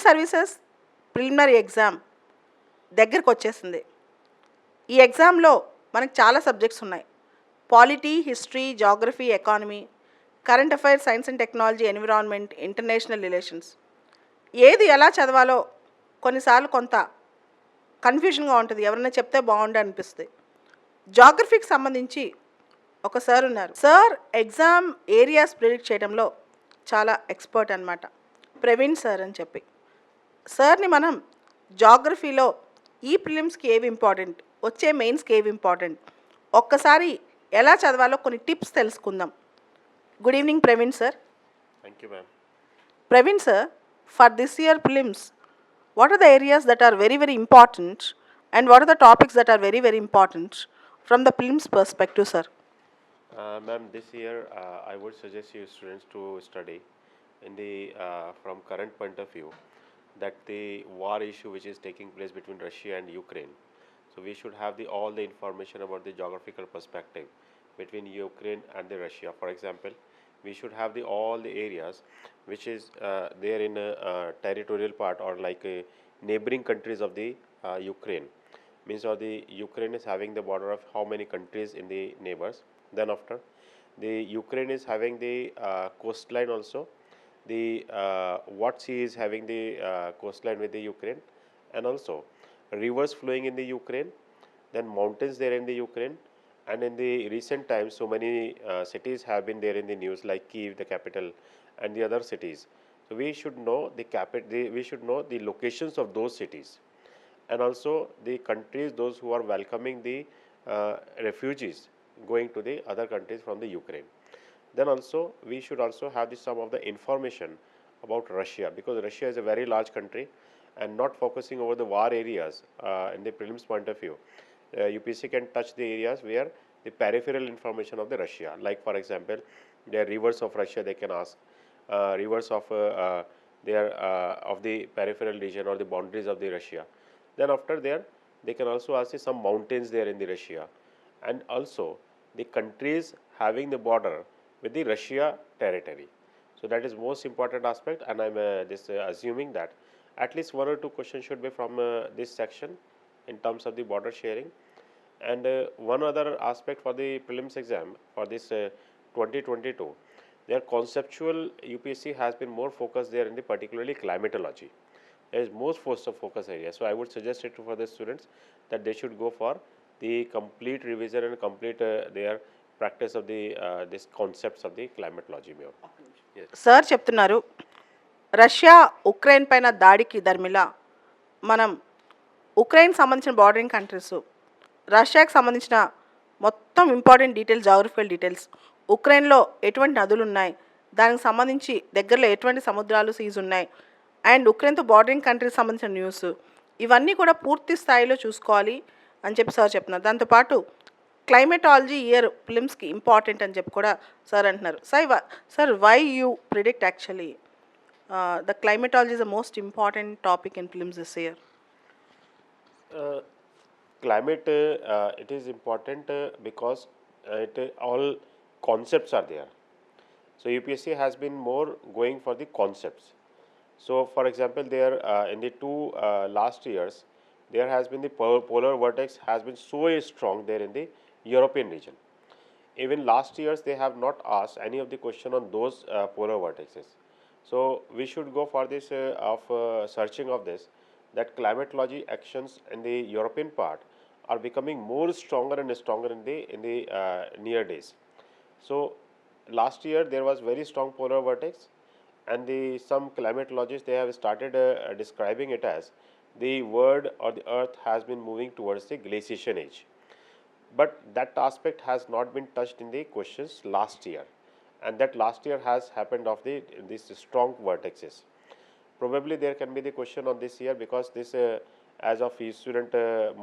Civil services preliminary exam దగ్గరకు వచ్చేసింది. ఈ ఎగ్జామ్లో మనకు చాలా సబ్జెక్ట్స్ ఉన్నాయి. Polity, history, geography, economy, current affairs, science and technology, environment, international relations. ఏది ఎలా చదవాలో కొన్నిసార్లు కొంత కన్ఫ్యూజన్గా ఉంటుంది. ఎవరైనా చెప్తే బాగుండు అనిపిస్తుంది. జాగ్రఫీకి సంబంధించి ఒక సార్ ఉన్నారు. సార్ ఎగ్జామ్ ఏరియాస్ ప్రిడిక్ట్ చేయడంలో చాలా ఎక్స్పర్ట్ అనమాట, ప్రవీణ్ సార్ అని చెప్పి. సార్ని మనం జాగ్రఫీలో ఈ ప్రిలిమ్స్కి ఏవి ఇంపార్టెంట్, వచ్చే మెయిన్స్కి ఏవి ఇంపార్టెంట్, ఒక్కసారి ఎలా చదవాలో కొన్ని టిప్స్ తెలుసుకుందాం. Good evening Praveen sir. Thank you, ma'am. Praveen sir, for this year prelims, what are the areas that are very, very important and what are the topics that are very, very important from the prelims perspective, sir? Ma'am, this year I would suggest you students to study in the from current point of view that the war issue which is taking place between Russia and Ukraine. So we should have all the information about the geographical perspective between Ukraine and the Russia. For example, we should have all the areas which is there in a territorial part or like neighboring countries of the Ukraine. Means or the Ukraine is having the border of how many countries in the neighbors. Then after, the Ukraine is having the coastline also. The what sea is having the coastline with the Ukraine, and also rivers flowing in the Ukraine, then mountains there in the Ukraine. And in the recent times, so many cities have been there in the news, like Kyiv, the capital, and the other cities. So we should know we should know the locations of those cities, and also the countries, those who are welcoming the refugees going to the other countries from the Ukraine. Then also we should also have some of the information about Russia, because Russia is a very large country and not focusing over the war areas in the prelims point of view. UPSC can touch the areas where the peripheral information of the Russia, like for example, the rivers of Russia they can ask, rivers of of the peripheral region or the boundaries of the Russia. Then after there, they can also ask some mountains there in the Russia, and also the countries having the border with the Russia territory. So that is most important aspect, and I'm assuming that at least one or two questions should be from this section in terms of the border sharing. And one other aspect for the prelims exam for this 2022, their conceptual UPSC has been more focused there in the particularly climatology. There is most focus area. So I would suggest it for the students that they should go for the complete revision and complete their practice of the this concepts of the climatology. Yes. Sir చెప్తున్నారు Russia Ukraine పైన దాడికి ధర్మిలా మనం Ukraine సంబంధించిన bordering countries, రష్యాకి సంబంధించిన మొత్తం important details, geographical details, ఉక్రెయిన్లో ఎటువంటి నదులు ఉన్నాయి, దానికి సంబంధించి దగ్గరలో ఎటువంటి సముద్రాలు, సీజ్ ఉన్నాయి, అండ్ ఉక్రెయిన్తో బార్డరింగ్ కంట్రీకి సంబంధించిన న్యూస్, ఇవన్నీ కూడా పూర్తి స్థాయిలో చూసుకోవాలి అని చెప్పి సార్ చెప్తున్నారు. దాంతోపాటు క్లైమేటాలజీ ఇయర్ ఫిలిమ్స్కి ఇంపార్టెంట్ అని చెప్పి కూడా సార్ అంటున్నారు. Sir why you predict actually the climatology is the most important topic in films this year? Climate it is important because all concepts are there. So UPSC has been more going for the concepts. So for example, there in the two last years, there has been the polar vortex has been so strong there in the European region. Even last years they have not asked any of the question on those polar vortexes. So we should go for this searching of this, that climatology actions in the European part are becoming more stronger and stronger in the near days. So last year there was very strong polar vortex, and some climatologists they have started describing it as the world or the earth has been moving towards the glaciation age. But that aspect has not been touched in the questions last year, and that last year has happened of these strong vortexes. Probably there can be the question on this year, because this as of each student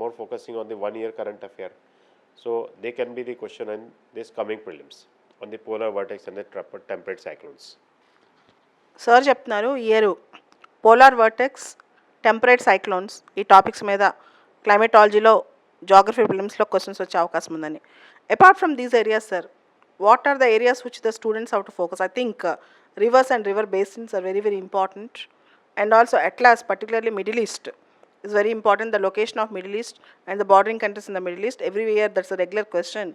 more focusing on the 1 year current affair. So they can be the question in this coming prelims on the polar vortex and the temperate cyclones. Sir చెప్తున్నారు year polar vortex, temperate cyclones ఈ topics మీద క్లైమేటాలజీలో, geography ఫిలిమ్స్లో questions వచ్చే అవకాశం ఉందని. Apart from these areas sir, what are the areas which the students have to focus? I think rivers and river basins are very, very important, and also Atlas, particularly Middle East, is very important. The location of Middle East and the bordering countries in the Middle East, every year that's a regular question.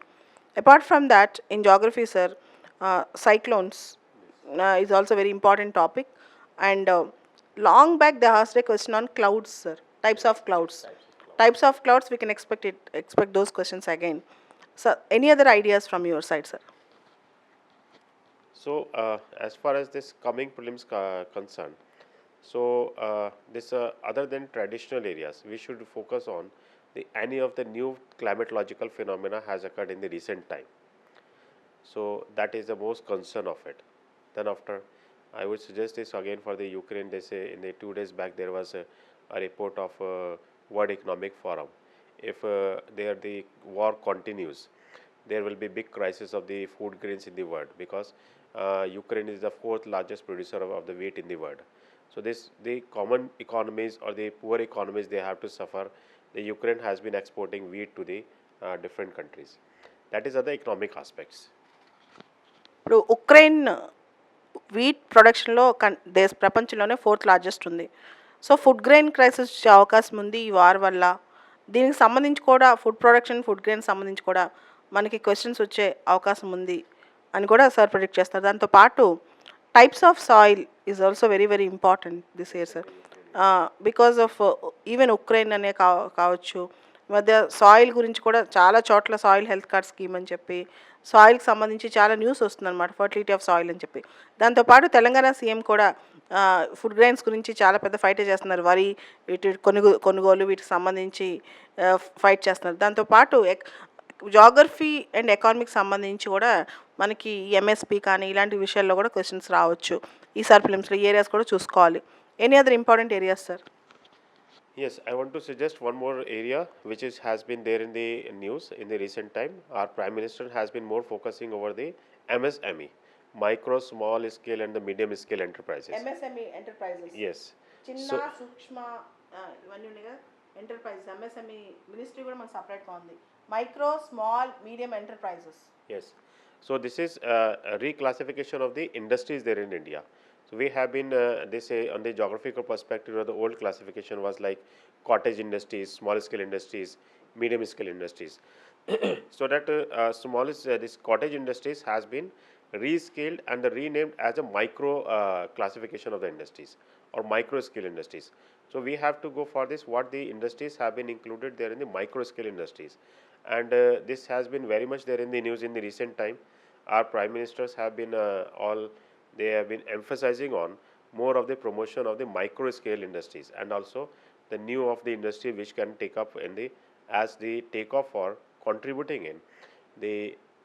Apart from that, in geography, sir, cyclones is also very important topic. And long back they asked a question on clouds, sir. Types of clouds. Types of clouds, we can expect those questions again. So, any other ideas from your side, sir? So, as far as this coming prelims concerned, so this other than traditional areas, we should focus on the any of the new climatological phenomena has occurred in the recent time. So that is the most concern of it. Then after, I would suggest this again for the Ukraine. They say in the 2 days back there was a report of World Economic Forum. If there the war continues, there will be big crisis of the food grains in the world, because Ukraine is the fourth largest producer of the wheat in the world. So this the common economies or the poor economies they have to suffer. The Ukraine has been exporting wheat to the different countries. That is other economic aspects. ఇప్పుడు Ukraine wheat ప్రొడక్షన్లో ప్రపంచంలోనే fourth largest ఉంది. So food grain crisis వచ్చే అవకాశం ఉంది ఈ war వల్ల. దీనికి సంబంధించి కూడా ఫుడ్ ప్రొడక్షన్, ఫుడ్ గ్రెయిన్ సంబంధించి కూడా మనకి క్వశ్చన్స్ వచ్చే అవకాశం ఉంది అని కూడా సార్ ప్రిడిక్ట్ చేస్తారు. దాంతోపాటు types of soil is also very very important this year sir. Because of even Ukraine అనే కావచ్చు, ఈ మధ్య సాయిల్ గురించి కూడా చాలా చోట్ల సాయిల్ హెల్త్ కార్డ్ స్కీమ్ అని చెప్పి సాయిల్కి సంబంధించి చాలా న్యూస్ వస్తుందన్నమాట, ఫర్టిలిటీ ఆఫ్ సాయిల్ అని చెప్పి. దాంతోపాటు తెలంగాణ సీఎం కూడా ఫుడ్ గ్రెయిన్స్ గురించి చాలా పెద్ద ఫైట్ చేస్తున్నారు. వరి వీటి కొనుగోలు వీటికి సంబంధించి ఫైట్ చేస్తున్నారు. దాంతోపాటు జాగ్రఫీ అండ్ ఎకానమిక్ సంబంధించి కూడా మనకి ఎంఎస్పి కానీ ఇలాంటి విషయాల్లో కూడా క్వశ్చన్స్ రావచ్చు. ఈసారి ఫిలిమ్స్లో ఈ ఏరియాస్ కూడా చూసుకోవాలి. Any other important areas sir? Yes, I want to suggest one more area which has been there in the news in the recent time. Our Prime Minister has been more focusing over the MSME, micro, small scale and the medium scale enterprises. MSME enterprises, Yes. చిన్న So, సూక్ష్మ ఇవన్నీ ఉన్నాయి కదా enterprises. MSME ministry కూడా మనకు సపరేట్గా ఉంది. Micro, small, medium enterprises. yes. So this is a reclassification of the industries there in India. So we have been, they say on the geographical perspective, the old classification was like cottage industries, small scale industries, medium scale industries. So that this cottage industries has been rescaled and renamed as a micro classification of the industries or micro scale industries. So we have to go for this, what the industries have been included there in the micro scale industries. And this has been very much there in the news in the recent time. Our prime ministers have been they have been emphasizing on more of the promotion of the micro scale industries, and also the new of the industry which can take up in the as the takeoff for contributing in the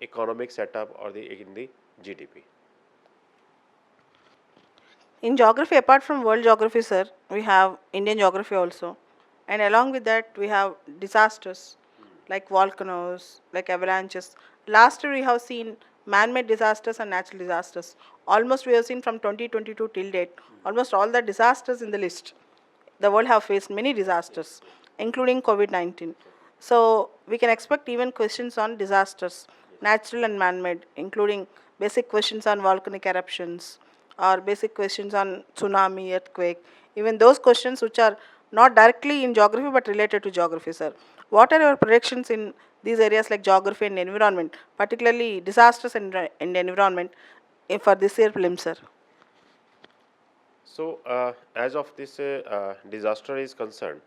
economic setup or in the GDP. In geography, apart from world geography, sir, we have Indian geography also. And along with that, we have disasters like volcanoes, like avalanches. Last year, we have seen man-made disasters and natural disasters. Almost we have seen from 2022 till date, almost all the disasters in the list. The world have faced many disasters, including COVID-19. So we can expect even questions on disasters, natural and man-made, including basic questions on volcanic eruptions or basic questions on tsunami, earthquake, even those questions which are not directly in geography but related to geography, sir. What are your predictions in these areas like geography and environment, particularly disasters and environment for this year film, sir? So as of this disaster is concerned,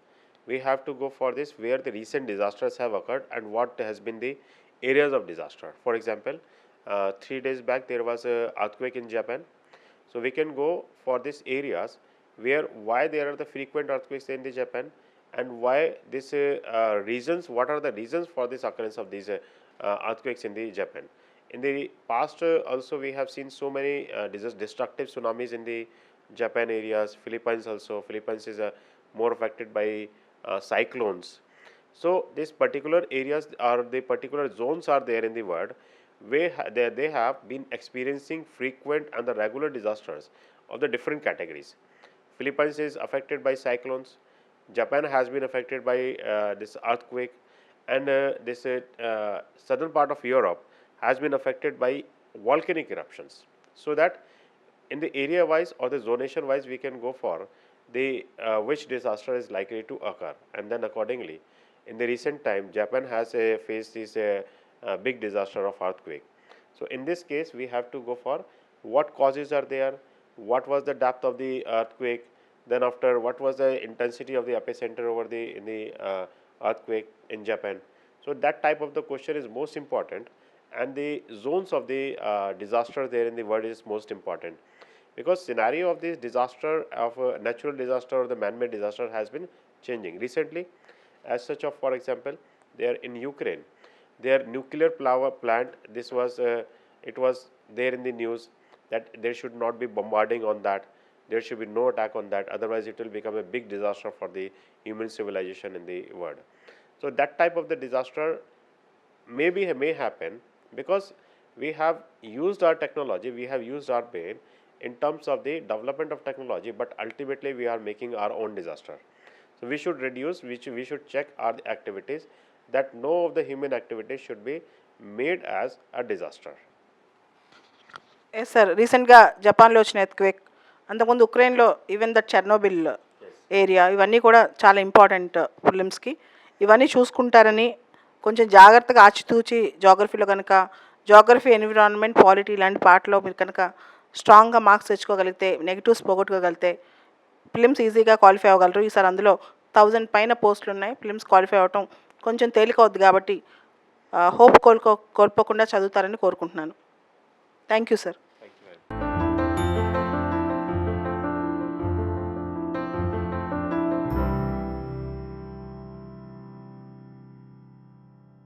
we have to go for this where the recent disasters have occurred and what has been the areas of disaster. For example, 3 days back there was a earthquake in Japan. So we can go for these areas where why there are the frequent earthquakes in the Japan, and why this reasons, what are the reasons for this occurrence of these earthquakes in the Japan. In the past also we have seen so many destructive tsunamis in the Japan areas. Philippines also, Philippines is more affected by cyclones. So these particular areas or the particular zones are there in the world where they have been experiencing frequent and the regular disasters of the different categories. Philippines is affected by cyclones, Japan has been affected by this earthquake, and this southern part of Europe has been affected by volcanic eruptions. So that in the area wise or the zonation wise we can go for the which disaster is likely to occur, and then accordingly, in the recent time, Japan has faced this big disaster of earthquake. So in this case, we have to go for what causes are there, what was the depth of the earthquake, then after what was the intensity of the epicenter over the in the earthquake in Japan. So that type of the question is most important, and the zones of the disaster there in the world is most important, because scenario of this disaster of a natural disaster or the man-made disaster has been changing recently. As such of, for example, there in Ukraine, their nuclear power plant, this was it was there in the news that there should not be bombarding on that, there should be no attack on that, otherwise it will become a big disaster for the human civilization in the world. So that type of the disaster may happen because we have used our technology, we have used our brain in terms of the development of technology, but ultimately we are making our own disaster. So we should reduce, we should check our activities, that no of the human activities should be made as a disaster. Yes sir, రీసెంట్గా జపాన్లో వచ్చిన earthquake, అంతకుముందు ఉక్రెయిన్లో even the Chernobyl area, ఇవన్నీ కూడా చాలా important ఫిలిమ్స్కి. ఇవన్నీ చూసుకుంటారని కొంచెం జాగ్రత్తగా ఆచితూచి జాగ్రఫీలో కనుక జాగ్రఫీ, ఎన్విరాన్మెంట్, పాలిటీ ఇలాంటి పాటలో మీరు కనుక స్ట్రాంగ్గా మార్క్స్ తెచ్చుకోగలిగితే, నెగిటివ్స్ పోగొట్టుకోగలిగితే ఫిలిమ్స్ ఈజీగా క్వాలిఫై అవ్వగలరు. ఈసారి అందులో 1000 పైన పోస్టులు ఉన్నాయి. ఫిలిమ్స్ క్వాలిఫై అవ్వటం కొంచెం తేలిక అవుద్ది కాబట్టి హోప్ కోల్పోకుండా చదువుతారని కోరుకుంటున్నాను. Thank you sir.